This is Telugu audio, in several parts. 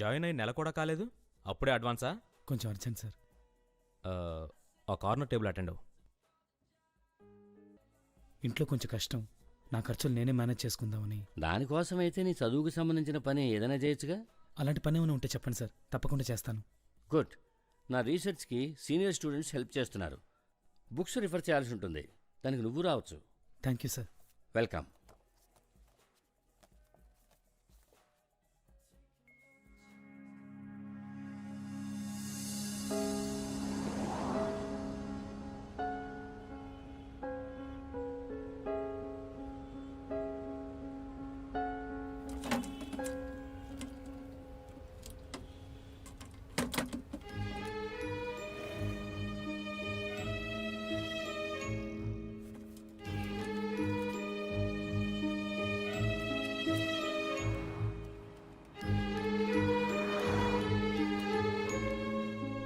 జాయిన్ అయ్యి నెల కూడా కాలేదు, అప్పుడే అడ్వాన్సా? కొంచెం అర్జెంట్ సార్. ఆ కార్నర్ టేబుల్ అటెండ్ అవ్వు. ఇంట్లో కొంచెం కష్టం, నా ఖర్చులు నేనే మేనేజ్ చేసుకుందామని. దానికోసమైతే నీ చదువుకు సంబంధించిన పని ఏదైనా చేయొచ్చుగా. అలాంటి పని ఏమైనా ఉంటే చెప్పండి సార్, తప్పకుండా చేస్తాను. గుడ్. నా రీసెర్చ్కి సీనియర్ స్టూడెంట్స్ హెల్ప్ చేస్తున్నారు. బుక్స్ రిఫర్ చేయాల్సి ఉంటుంది, దానికి నువ్వు రావచ్చు. Thank you sir. Welcome.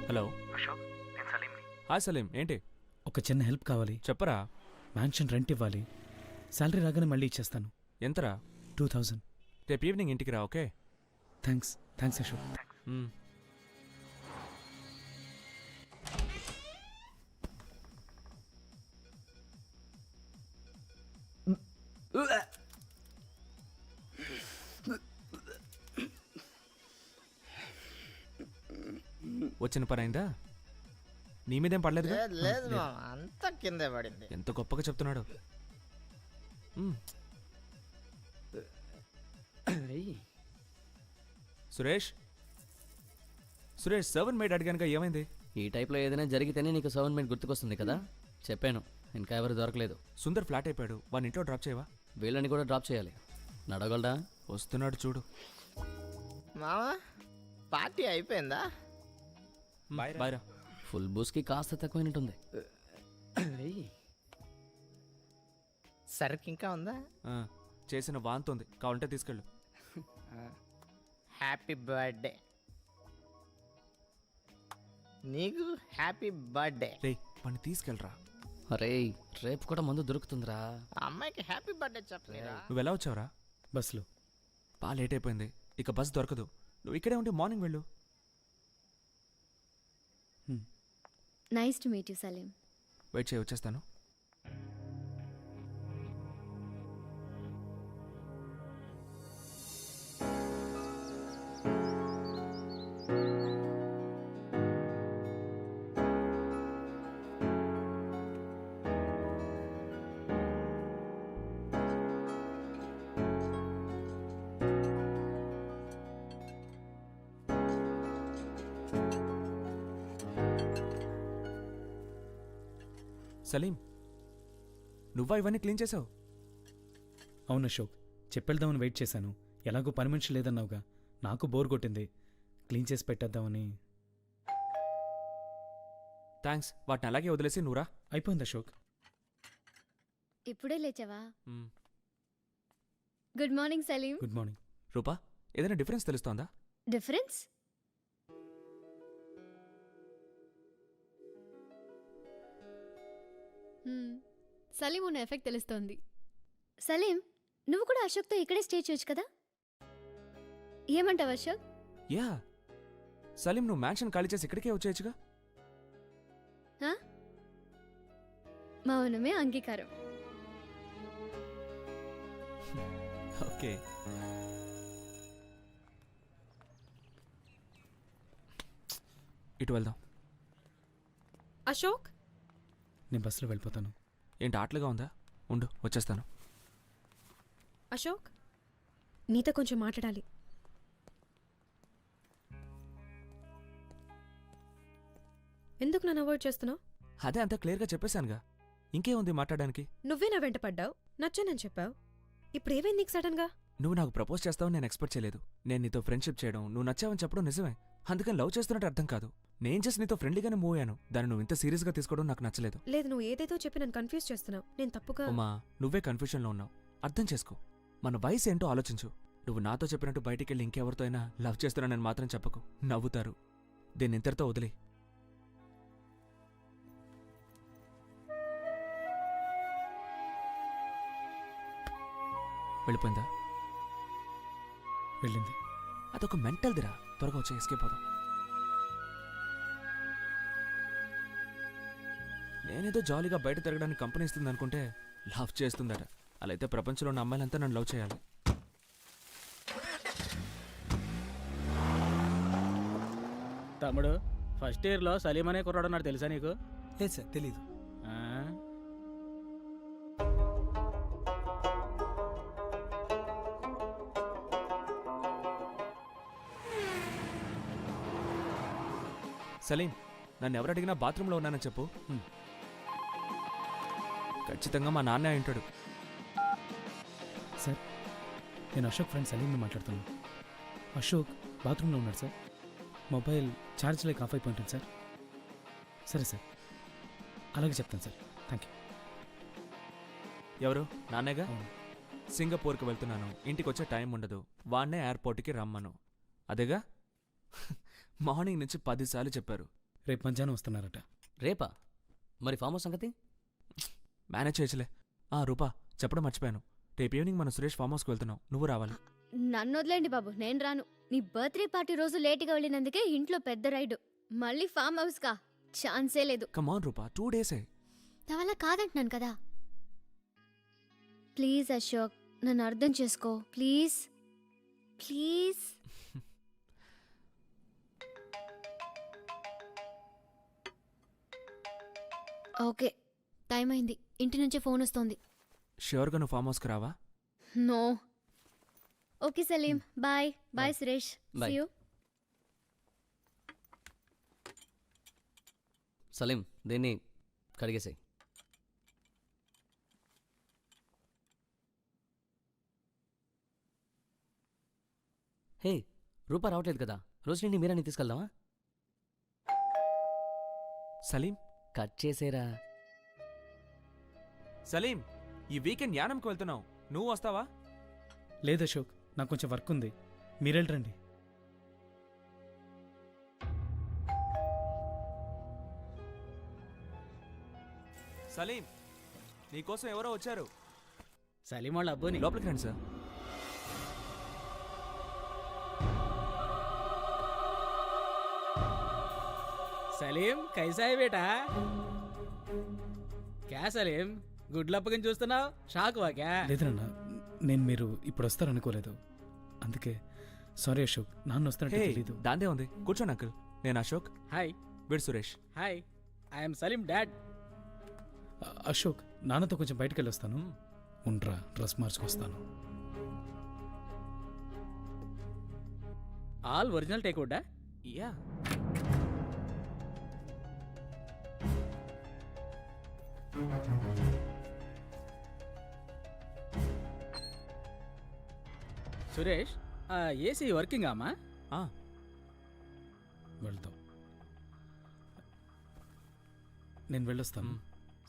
Hello Ashok, నేను సలీంని. హాయ్ సలీం, ఏంటి? ఒక చిన్న హెల్ప్ కావాలి. చెప్పరా. మ్యాన్షన్ రెంట్ ఇవ్వాలి, శాలరీ రాగానే మళ్ళీ ఇచ్చేస్తాను. ఎంతరా? 2000. రేపు ఈవినింగ్ ఇంటికి రా, ఓకే? థ్యాంక్స్ అశోక్. మ్మ్. వచ్చిన పని అయిందా? నీ మీదేం పడలేదు? లేదు మామ, అంతా కిందే పడింది. ఎంత గొప్పగా చెప్తున్నాడు. సురేష్, సర్వెంట్ మేడ్ అడిగానుగా, ఏమైంది? ఈ టైప్లో ఏదైనా జరిగితేనే నీకు సౌండ్మెంట్ గుర్తుకొస్తుంది కదా. చెప్పాను, ఇంకా ఎవరు దొరకలేదు. సుందర్ ఫ్లాట్ అయిపోయాడు, వాని ఇంట్లో డ్రాప్ చేయవా? వీళ్ళని కూడా డ్రాప్ చేయాలి. నడవగలడా? వస్తున్నాడు చూడు. మామ, పార్టీ అయిపోయిందా? బాయ్రా. ఫుల్ బూస్కి కాస్త తక్కువైనట్టుంది. సరుకు ఇంకా ఉందా? చేసిన వాంతుంది, కావాలంటే తీసుకెళ్ళు. హ్యాపీ బర్త్డే నీకు, హ్యాపీ బర్త్డే. రే, వాడిని తీసుకెళ్ళరా. అరే, రేపు కూడా మందు దొరుకుతుందిరా. అమ్మాయికి హ్యాపీ బర్త్డే చెప్పలేరా? నువ్వు ఎలా వచ్చావురా? బస్లో. బాగా లేట్ అయిపోయింది, ఇక బస్ దొరకదు. నువ్వు ఇక్కడే ఉంటే మార్నింగ్ వెళ్ళు. Nice to meet you Salim. Wait చేయి, వచ్చేస్తాను. సలీం, నువ్వా ఇవన్నీ క్లీన్ చేసావు? అవును అశోక్, చెప్పేద్దామని వెయిట్ చేశాను. ఎలాగో పని మనిషి లేదన్నావుగా, నాకు బోర్ కొట్టింది, క్లీన్ చేసి పెట్టేద్దామని. థ్యాంక్స్. వాటిని అలాగే వదిలేసి నువ్వురా. అయిపోయింది అశోక్. ఇప్పుడే లేచావా? Good morning Salim. Good morning. Rupa, ఏదైనా డిఫరెన్స్ తెలుస్తోందా? డిఫరెన్స్? సలీం ఉన్న ఎఫెక్ట్ తెలుస్తోంది. సలీం, నువ్వు కూడా అశోక్తో ఇక్కడే స్టే చేయొచ్చు కదా. ఏమంటావు అశోక్? యా, సలీం నువ్వు మ్యాన్షన్ ఖాళీ చేసి ఇక్కడికే వచ్చేయచ్చుగా. మౌనమే అంగీకారం. ఓకే. ఇటు వెళ్దాం. అశోక్, నేను బస్సులో వెళ్ళిపోతాను. ఏంటి ఆటలుగా ఉందా? ఉండు, వచ్చేస్తాను. అశోక్, నీతో కొంచెం మాట్లాడాలి. ఎందుకు నన్ను అవాయిడ్ చేస్తున్నావు? అదే అంతా క్లియర్గా చెప్పేశానుగా, ఇంకేముంది మాట్లాడడానికి? నువ్వే నా వెంట పడ్డావు, నచ్చానని చెప్పావు. ఇప్పుడు ఏమైంది నీకు సడన్ గా? నువ్వు నాకు ప్రపోజ్ చేస్తావని నేను ఎక్స్పెక్ట్ చేయలేదు. నేను నీతో ఫ్రెండ్షిప్ చేయడం, నువ్వు నచ్చావని చెప్పడం నిజమే. అందుకని లవ్ చేస్తున్నట్టు అర్థం కాదు. నేను జస్ట్ నీతో ఫ్రెండ్లీగానే మూవ్ అయ్యాను. దాన్ని నువ్వు ఇంత సీరియస్గా తీసుకోవడం నాకు నచ్చలేదు. లేదు, నువ్వు ఏదేదో చెప్పి నన్ను కన్ఫ్యూజ్ చేస్తున్నావు. నేను తప్పుగా... ఉమా, నువ్వే కన్ఫ్యూషన్లో ఉన్నావు. అర్థం చేసుకో. మన వయసు ఏంటో ఆలోచించు. నువ్వు నాతో చెప్పినట్టు బయటికి వెళ్ళి ఇంకెవరితో అయినా లవ్ చేస్తున్నానని మాత్రం చెప్పకు, నవ్వుతారు. దీన్ని ఇంతటితో వదిలే. వెళ్ళిపోయిందా? వెళ్ళింది. అదొక మెంటల్దిరా. త్వరగా వచ్చి ఎస్కేప్ అవుదాం. నేనేదో జాలీగా బయట తిరగడానికి కంపెనీ ఇస్తుంది అనుకుంటే లవ్ చేస్తుందట. అలా అయితే ప్రపంచంలో ఉన్న అమ్మాయిలంతా నన్ను లవ్ చేయాలి. తమ్ముడు, ఫస్ట్ ఇయర్లో సలీం అనే కుర్రాడు ఉన్నాడు, తెలుసా నీకు? లేదు సార్, తెలీదు. ఆ? సలీం, నన్ను ఎవరు అడిగినా బాత్రూంలో ఉన్నానని చెప్పు. ఖచ్చితంగా మా నాన్నే అయింటాడు. సార్, నేను అశోక్ ఫ్రెండ్ సలీంని మాట్లాడుతున్నాను. అశోక్ బాత్రూంలో ఉన్నాడు సార్. మొబైల్ ఛార్జ్ లేక ఆఫ్ అయిపోయింటుంది సార్. సరే సార్, అలాగే చెప్తాను సార్. Thank you. ఎవరు? నాన్నేగా. అవును. సింగపూర్కి వెళ్తున్నాను, ఇంటికి వచ్చే టైం ఉండదు, వాణ్ణే ఎయిర్పోర్ట్కి రమ్మను. అదేగా. మార్నింగ్ నుంచి 10 సార్లు చెప్పారు. రేపు మధ్యాహ్నం వస్తున్నారట. రేపా? మరి ఫామ్ హౌస్ సంగతి? మేనేజ్ చేయొచ్చులే. రూపా, చెప్పడం మర్చిపోయాను. రేపు ఈవినింగ్ మనం సురేష్ ఫామ్ హౌస్కి వెళ్తున్నాం, నువ్వు రావాలి. నన్ను వదిలేండి బాబు, నేను రాను. నీ బర్త్డే పార్టీ రోజు లేటుగా వెళ్ళినందుకే ఇంట్లో పెద్ద రైడు. మళ్ళీ ఫామ్ హౌస్ కా ఛాన్సే లేదు. కమాన్ రూపా, 2 డేసే. నా వల్ల కాదంటున్నాను కదా. ప్లీజ్ అశోక్, నన్ను అర్థం చేసుకో ప్లీజ్. ప్లీజ్. ఓకే, టైం అయింది. ఇంటి నుంచి ఫోన్ వస్తోంది. ష్యూర్గా నువ్వు ఫామ్ హౌస్కి రావా? No. Okay Salim, bye. Bye Suresh. Bye. See you. Salim, దీన్ని కడిగేసాయి. హే, రూపా రావట్లేదు కదా, రోజు నుండి మీరని తీసుకెళ్దామా? సలీం, కట్ చేసేరా. సలీం, ఈ వీకెండ్ యానంకి వెళ్తున్నావు, నువ్వు వస్తావా? లేదు అశోక్, నాకు కొంచెం వర్క్ ఉంది, మీరెళ్ళరండి. సలీం, నీకోసం ఎవరో వచ్చారు. సలీం వాళ్ళ అబ్బోని. లోపలికి రండి సార్. సలీం, కైసా హై బేటా? క్యా సలీం, గుడ్లప్పకని చూస్తున్నావు? షాక్ వా క్యా? లేదన్నా, నేను మీరు ఇప్పుడు వస్తారనుకోలేదు. అందుకే సారీ అశోక్, నాన్న వస్తారంటే హే, తెలీదు. దాందే ఉంది, కూర్చోండి అంకుల్. నేను అశోక్, హాయ్. వీడు Suresh. Hi, I'm Salim dad. Ashok, నాన్నతో కొంచెం బయటకు వెళ్ళొస్తాను. ఉండ్రా, డ్రెస్ మార్చుకొస్తాను. ఆల్ ఒరిజినల్ టేక్వుడ్డా? యా. సురేష్, ఏసీ వర్కింగ్ అమ్మా? వెళ్తాం. నేను వెళ్ళొస్తాను.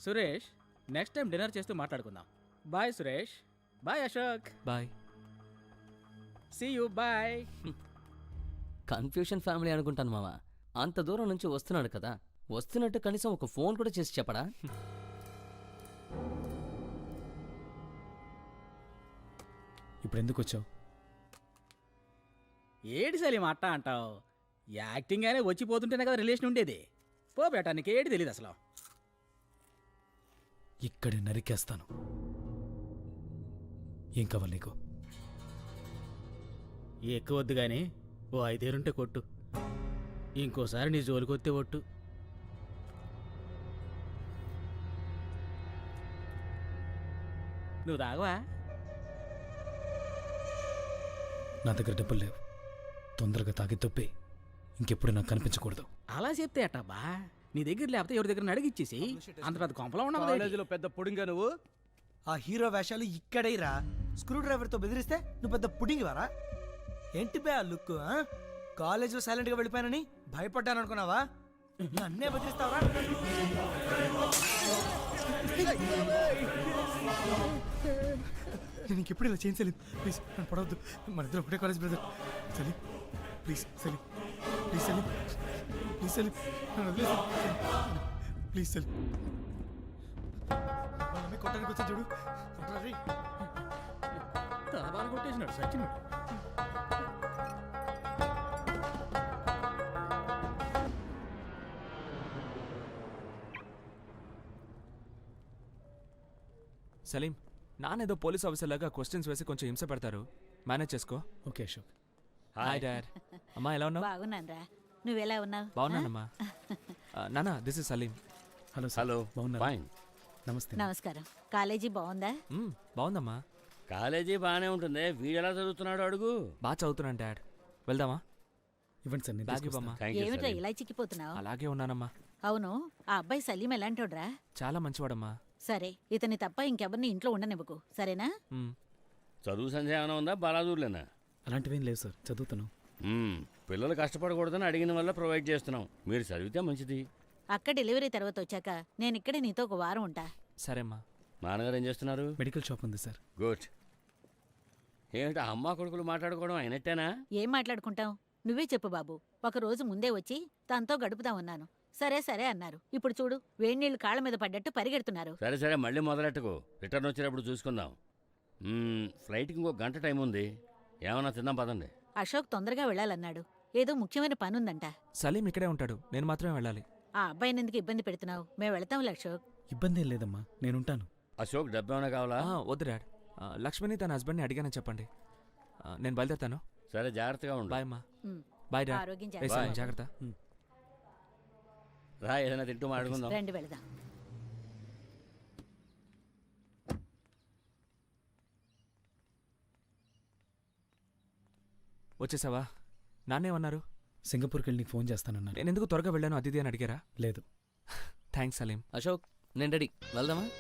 సురేష్, నెక్స్ట్ టైం డిన్నర్ చేస్తూ మాట్లాడుకుందాం. Bye Suresh. Bye Ashok. Bye. See you. Bye. Confusion family అనుకుంటాను మావా. అంత దూరం నుంచి వస్తున్నాడు కదా, వస్తున్నట్టు కనీసం ఒక ఫోన్ కూడా చేసి చెప్పడా? ఇప్పుడు ఎందుకు వచ్చావు? ఏడి సలీం అట్ట అంటావు? యాక్టింగ్ అయినా వచ్చిపోతుంటేనే కదా రిలేషన్ ఉండేది. పో బేటా, నీకేటి తెలియదు అసలు. ఇక్కడే నరికేస్తాను. ఏం కావాలి నీకు? ఎక్కువ వద్దు కానీ ఓ 5 కొట్టు. ఇంకోసారి నీ జోలికొత్తే ఒట్టు. నువ్వు తాగవా? నా దగ్గర డబ్బులు లేవు. తొందరగా తాగి తప్పే ఇంకెప్పుడు నాకు కనిపించకూడదు. అలా చెప్తే అట్టబ్బా, నీ దగ్గర లేకపోతే ఎవరి దగ్గర అడిగిచ్చేసి అంత పెద్ద కొంపలో ఉండవు. పెద్ద పుడింగా నువ్వు. ఆ హీరో వేషాలు ఇక్కడే రా. స్క్రూ డ్రైవర్తో బెదిరిస్తే నువ్వు పెద్ద పుడింగి వారా? ఏంటి బే ఆ లుక్? కాలేజీలో సైలెంట్గా వెళ్ళిపోయానని భయపడ్డాను అనుకున్నావా? నన్నే బెదిరిస్తావరా? నేను ఇంకెప్పుడు ఇలా చేయను సలీం. ప్లీజ్ నన్ను పడవద్దు. మన ఇద్దరు ఒకటే college brother. Salim please, Salim please, Salim please, Salim నన్ను వదిలేసి ప్లీజ్ సలీం. వాళ్ళని కొట్టడానికి వచ్చా చూడు. కొట్టరా? తలబాలు కొట్టేసినాడు సచ్చినాడు. సలీం నానేదో పోలీస్ ఆఫీసర్ లాగా క్వశ్చన్స్ వేసి కొంచెం హింస పెడతారు మేనేజ్ చేసుకో. ఓకే అశోక్. Hi dad. అమ్మా ఎలా ఉన్నావు? బాగున్నానరా, నువ్వెలా ఉన్నావు? బాగున్నానమ్మా. నానా this is Salim. Hello sir. Hello బాగున్నారా? ఫైన్. నమస్తే. నమస్కారం. కాలేజీ బాగుందా? బాగుందమ్మా. కాలేజీ బాగానే ఉంటుంది. వీడు ఎలా చదువుతున్నాడు అడుగు. బాగా చదువుతున్నాను డాడ్. వెళ్దామా? ఇవ్వండి సార్, నేను బ్యాగ్ తీసుకొస్తాను. ఇవ్వమ్మా. థ్యాంక్ యూ ఏమిట్రా సలీం. ఇలా చిక్కిపోతున్నావు? అలాగే ఉన్నానమ్మా. అవును, ఆ అబ్బాయి సలీం ఎలాంటోడ్రా? చాలా మంచివాడమ్మా. సరే, ఇతని తప్ప ఇంకెవరిని ఇంట్లో ఉండనివ్వకు, సరేనా? మ్మ్. చదువు సంధ్య ఏమైనా ఉందా? బాలాదూర్లేనా? అలాంటివేం లేవు సార్, చదువుతాను. పిల్లలు కష్టపడకూడదని అడిగిన వల్ల ప్రొవైడ్ చేస్తున్నాం. మీరు చదివితే మంచిది. అక్క డెలివరీ తర్వాత వచ్చాక నేను ఇక్కడే నీతో ఒక వారం ఉంటా. సరేమ్మా. నాన్నగారు ఏం చేస్తున్నారు? మెడికల్ షాప్ ఉంది సార్. గుడ్. ఏమిటి అమ్మా కొడుకులు మాట్లాడుకోవడం అయినట్టేనా? ఏం మాట్లాడుకుంటాం? నువ్వే చెప్పు బాబు. ఒక రోజు ముందే వచ్చి తనతో గడుపుతా ఉన్నాను. సరే సరే అన్నారు. ఇప్పుడు చూడు, వేడినీళ్ళు కాళ్ళ మీద పడ్డట్టు పరిగెడుతున్నారు. సరే సరే మళ్ళీ మొదలెట్టుకో. రిటర్న్ వచ్చేటప్పుడు చూసుకుందాం. ఫ్లైట్కి ఇంకో గంట టైం ఉంది. ఏమన్నా తిందాం పదండి. అశోక్ తొందరగా వెళ్ళాలన్నాడు. ఏదో ముఖ్యమైన పనుందంట. సలీం ఇక్కడే ఉంటాడు, నేను మాత్రమే వెళ్ళాలి. ఆ అబ్బాయిని ఎందుకు ఇబ్బంది పెడుతున్నావు? మేము వెళతాంలే అశోక్. ఇబ్బంది ఏం లేదమ్మా, నేనుంటాను. అశోక్ డబ్బు ఏమైనా కావాలా? వద్దు డాడ్. లక్ష్మిని తన హస్బెండ్ని అడిగానని చెప్పండి. నేను బయలుదేరుతాను. సరే జాగ్రత్తగా ఉండు. బాయ్ అమ్మా. ఉమ్. Bye dad. ఆరోగ్యం ఏ జాగ్రత్త. సలీం, జాగ్రత్త. రా ఏదైనా తింటూ మాట్లాడుకుందాం. రండి వెళదాం. వచ్చేసావా? నాన్నేమన్నారు? సింగపూర్కి వెళ్ళి నీకు ఫోన్ చేస్తానన్నాను. నేను ఎందుకు త్వరగా వెళ్ళాను అది ఇది అని అడిగారా? లేదు. థ్యాంక్స్ సలీం. అశోక్, నేను రెడీ. వెళ్దామా?